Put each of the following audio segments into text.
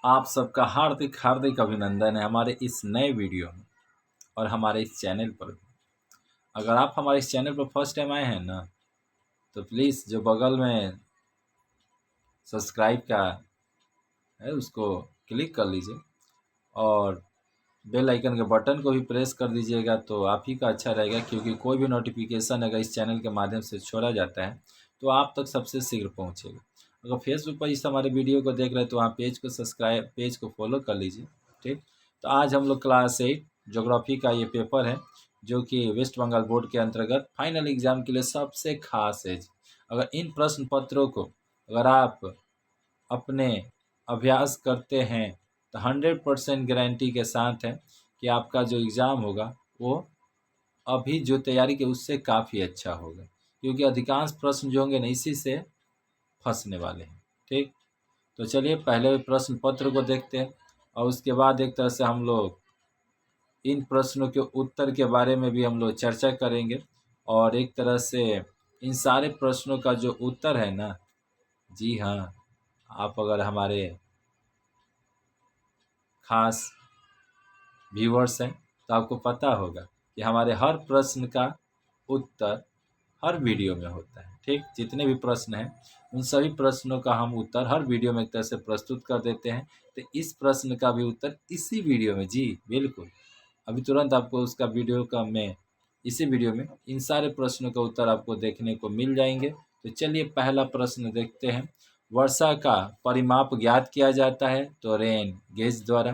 आप सबका हार्दिक हार्दिक अभिनंदन है हमारे इस नए वीडियो में और हमारे इस चैनल पर भी। अगर आप हमारे इस चैनल पर फर्स्ट टाइम आए हैं ना, तो प्लीज़ जो बगल में सब्सक्राइब का है उसको क्लिक कर लीजिए और बेल आइकन के बटन को भी प्रेस कर दीजिएगा, तो आप ही का अच्छा रहेगा, क्योंकि कोई भी नोटिफिकेशन अगर इस चैनल के माध्यम से छोड़ा जाता है तो आप तक सबसे शीघ्र पहुंचेगा। अगर फेसबुक पर इस हमारे वीडियो को देख रहे हैं तो वहाँ पेज को फॉलो कर लीजिए। ठीक, तो आज हम लोग क्लास 8 ज्योग्राफी का ये पेपर है जो कि वेस्ट बंगाल बोर्ड के अंतर्गत फाइनल एग्जाम के लिए सबसे खास है। अगर इन प्रश्न पत्रों को अगर आप अपने अभ्यास करते हैं तो 100% गारंटी के साथ है कि आपका जो एग्ज़ाम होगा वो अभी जो तैयारी की उससे काफ़ी अच्छा होगा, क्योंकि अधिकांश प्रश्न जो होंगे ना इसी से फंसने वाले हैं। ठीक, तो चलिए पहले प्रश्न पत्र को देखते हैं और उसके बाद एक तरह से हम लोग इन प्रश्नों के उत्तर के बारे में भी हम लोग चर्चा करेंगे, और एक तरह से इन सारे प्रश्नों का जो उत्तर है ना, जी हाँ, आप अगर हमारे खास व्यूअर्स हैं तो आपको पता होगा कि हमारे हर प्रश्न का उत्तर हर वीडियो में होता है। ठीक, जितने भी प्रश्न हैं उन सभी प्रश्नों का हम उत्तर हर वीडियो में एक तरह से प्रस्तुत कर देते हैं। तो इस प्रश्न का भी उत्तर इसी वीडियो में, जी बिल्कुल, अभी तुरंत आपको उसका वीडियो का मैं इसी वीडियो में इन सारे प्रश्नों का उत्तर आपको देखने को मिल जाएंगे। तो चलिए पहला प्रश्न देखते हैं। वर्षा का परिमाप ज्ञात किया जाता है तो रेन गेज द्वारा।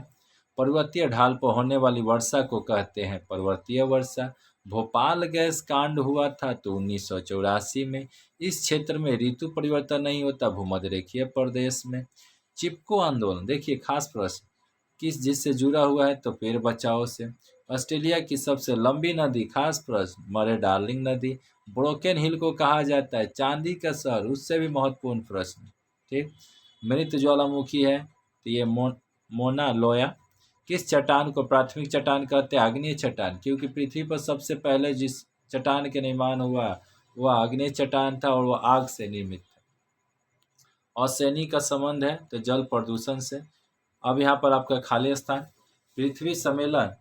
पर्वतीय ढाल पर होने वाली वर्षा को कहते हैं पर्वतीय वर्षा। भोपाल गैस कांड हुआ था तो 1984 में। इस क्षेत्र में ऋतु परिवर्तन नहीं होता भूमध्य रेखीय प्रदेश में। चिपको आंदोलन, देखिए खास प्रश्न, किस जिससे जुड़ा हुआ है तो पेड़ बचाओ से। ऑस्ट्रेलिया की सबसे लंबी नदी, खास प्रश्न, मरे डार्लिंग नदी। ब्रोकन हिल को कहा जाता है चांदी का शहर, उससे भी महत्वपूर्ण प्रश्न। ठीक, मृत ज्वालामुखी है तो ये मोना लोया। किस चट्टान को प्राथमिक चट्टान कहते हैं? आग्नेय चट्टान, क्योंकि पृथ्वी पर सबसे पहले जिस चट्टान के निर्माण हुआ वह आग्नेय चट्टान था और वह आग से निर्मित था। असैनी का संबंध है तो जल प्रदूषण से। अब यहाँ पर आपका खाली स्थान। पृथ्वी सम्मेलन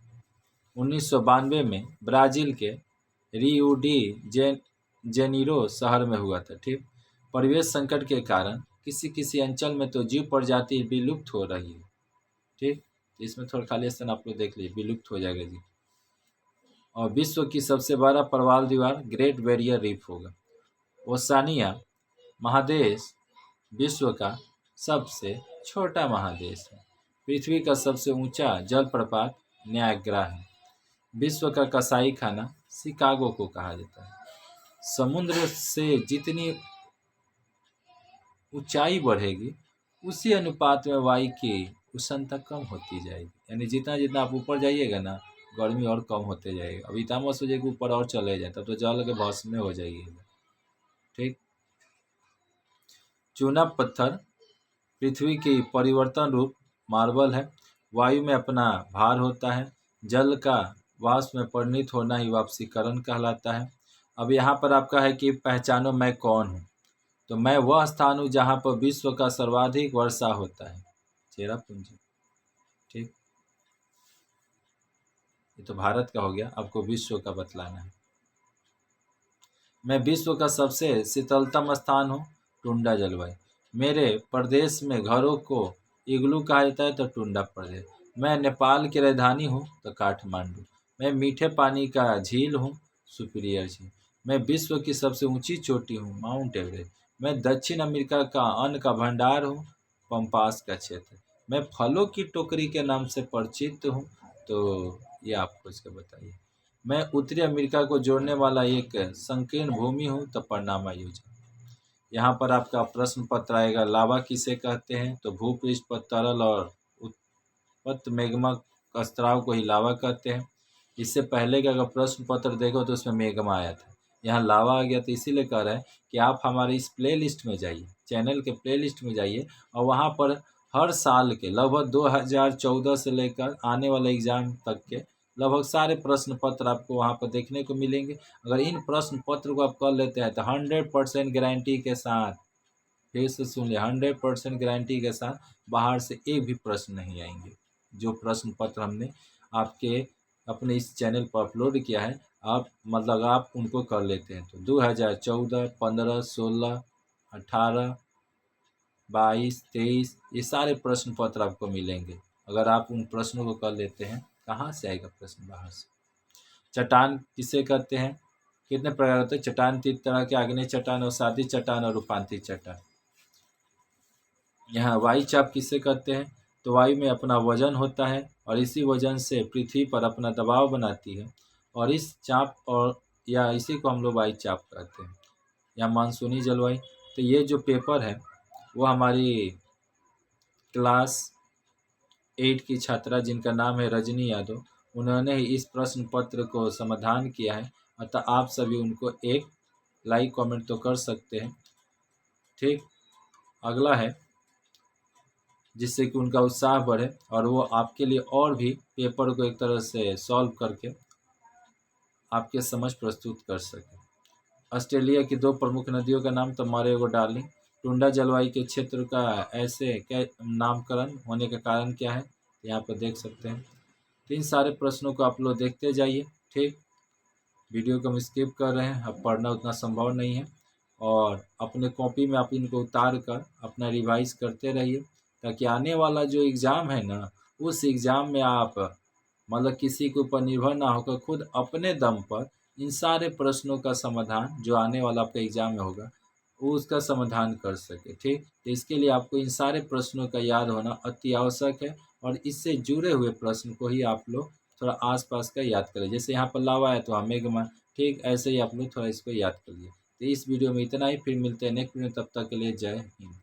1992 में ब्राज़ील के रियो डी जेनीरो शहर में हुआ था। ठीक, परिवेश संकट के कारण किसी किसी अंचल में तो जीव प्रजाति विलुप्त हो रही है। ठीक, इसमें थोड़ा खाली स्थान आप लोग देख लीजिए, विलुप्त हो जाएगा जी। और विश्व की सबसे बड़ा प्रवाल दीवार ग्रेट बैरियर रीफ होगा। ओशानिया महादेश विश्व का सबसे छोटा महादेश है। पृथ्वी का सबसे ऊंचा जलप्रपात न्यायग्रा है। विश्व का कसाई खाना शिकागो को कहा जाता है। समुद्र से जितनी ऊंचाई बढ़ेगी उसी अनुपात में वायु की उष्णता कम होती जाएगी, यानी जितना जितना आप ऊपर जाइएगा ना गर्मी और कम होते जाएगा। अब इतना मत सोचिए कि ऊपर और चले जाए, तब तो जल के भस्म में हो जाएगी। ठीक, चूना पत्थर पृथ्वी की परिवर्तन रूप मार्बल है। वायु में अपना भार होता है। जल का वाष्प में परिणित होना ही वाष्पीकरण कहलाता है। अब यहाँ पर आपका है कि पहचानो मैं कौन हूँ, तो मैं वह स्थान हूँ जहाँ पर विश्व का सर्वाधिक वर्षा होता है, चेरापूंजी। ठीक, ये तो भारत का हो गया, आपको विश्व का बतलाना है। मैं विश्व का सबसे शीतलतम स्थान हूँ, टुंडा जलवायु। मेरे प्रदेश में घरों को इग्लू कहा जाता है तो टुंडा प्रदेश। मैं नेपाल की राजधानी हूँ तो काठमांडू। मैं मीठे पानी का झील हूँ, सुपीरियर झील। मैं विश्व की सबसे ऊंची चोटी हूँ, माउंट एवरेस्ट। मैं दक्षिण अमेरिका का अन्न का भंडार हूँ, पम्पास का क्षेत्र। मैं फलों की टोकरी के नाम से परिचित हूँ, तो ये आप खोज के बताइए। मैं उत्तरी अमेरिका को जोड़ने वाला एक संकीर्ण भूमि हूँ तो परिणामा योजना। यहाँ पर आपका प्रश्न पत्र आएगा, लावा किसे कहते हैं? तो भूपृष्ठ पर तरल और उत्पन्न मैग्मा स्त्राव को ही लावा कहते हैं। इससे पहले का अगर प्रश्न पत्र देखो तो उसमें मैग्मा आया था, यहाँ लावा आ गया। तो इसीलिए कह रहे हैं कि आप हमारे इस प्ले लिस्ट में जाइए, चैनल के प्ले लिस्ट में जाइए, और वहाँ पर हर साल के लगभग 2014 से लेकर आने वाले एग्ज़ाम तक के लगभग सारे प्रश्न पत्र आपको वहाँ पर देखने को मिलेंगे। अगर इन प्रश्न पत्र को आप कर लेते हैं तो 100% गारंटी के साथ फिर से सुन लिया, 100% गारंटी के साथ बाहर से एक भी प्रश्न नहीं आएंगे। जो प्रश्न पत्र हमने आपके अपने इस चैनल पर अपलोड किया है, आप मतलब आप उनको कर लेते हैं तो 2014, 15, 16, 18, 22, 23 ये सारे प्रश्न पत्र आपको मिलेंगे। अगर आप उन प्रश्नों को कर लेते हैं, कहाँ से आएगा प्रश्न? बाहर से। चट्टान किसे कहते हैं? कितने प्रकार होते हैं? चट्टान 3 तरह के, आग्नेय चट्टान, अवसादी चट्टान और रूपांतरित चट्टान। यहाँ वायु चाप किसे कहते हैं? तो वायु में अपना वजन होता है और इसी वजन से पृथ्वी पर अपना दबाव बनाती है, और इस चाप और या इसी को हम लोग वायु चाप कहते हैं। या मानसूनी जलवायु। तो ये जो पेपर है वो हमारी क्लास 8 की छात्रा जिनका नाम है रजनी यादव, उन्होंने ही इस प्रश्न पत्र को समाधान किया है। अतः आप सभी उनको एक लाइक कमेंट तो कर सकते हैं। ठीक, अगला है जिससे कि उनका उत्साह बढ़े और वो आपके लिए और भी पेपर को एक तरह से सॉल्व करके आपके समझ प्रस्तुत कर सके। ऑस्ट्रेलिया की 2 प्रमुख नदियों का नाम, तो मरेगो डार्लिंग। टुंडा जलवायु के क्षेत्र का ऐसे क्या नामकरण होने का कारण क्या है? यहाँ पर देख सकते हैं। तो इन सारे प्रश्नों को आप लोग देखते जाइए। ठीक, वीडियो को हम स्किप कर रहे हैं, अब पढ़ना उतना संभव नहीं है, और अपने कॉपी में आप इनको उतार कर अपना रिवाइज करते रहिए, ताकि आने वाला जो एग्ज़ाम है ना, उस एग्ज़ाम में आप मतलब किसी के ऊपर निर्भर ना होकर खुद अपने दम पर इन सारे प्रश्नों का समाधान जो आने वाला आपका एग्ज़ाम में होगा वो उसका समाधान कर सके। ठीक, तो इसके लिए आपको इन सारे प्रश्नों का याद होना अति आवश्यक है, और इससे जुड़े हुए प्रश्न को ही आप लोग थोड़ा आसपास का याद करें। जैसे यहाँ पर लावा है तो हमेगमा, ठीक ऐसे ही आप लोग थोड़ा इसको याद कर लिए। तो इस वीडियो में इतना ही, फिर मिलते हैं नेक्स्ट वीडियो, तब तक के लिए जय हिंद।